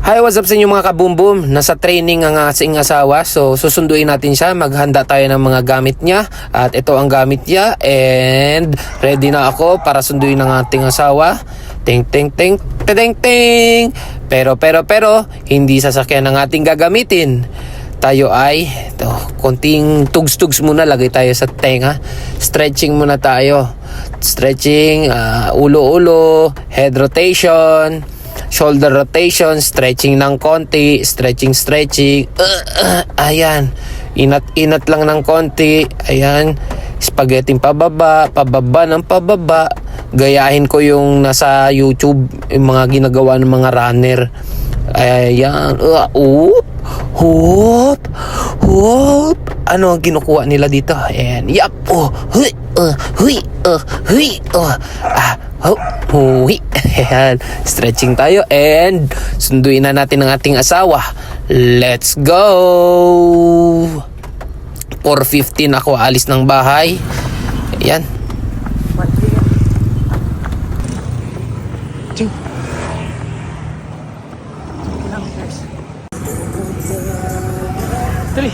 Hi, what's up sa inyo mga kabumbum? Nasa training ang ating asawa. So, susunduin natin siya. Maghanda tayo ng mga gamit niya. At ito ang gamit niya. And ready na ako para sunduin ang ating asawa. Ting, ting, ting, ting, ting. Pero, hindi sasakyan ang ating gagamitin. Tayo ay, ito, konting tugs-tugs muna. Lagay tayo sa tenga. Stretching muna tayo. Stretching, ulo-ulo, head rotation, shoulder rotation, stretching ng konti, stretching. Ayan. Inat lang ng konti. Ayan. Spaghetti pababa ng pababa. Gayahin ko yung nasa YouTube, yung mga ginagawa ng mga runner. Ayan. Hop. Ano ang kinukuha nila dito? Ayan. Yap. Ayan. Stretching tayo and sunduin na natin ang ating asawa. Let's go! 4:15 ako alis ng bahay. Ayan. 3.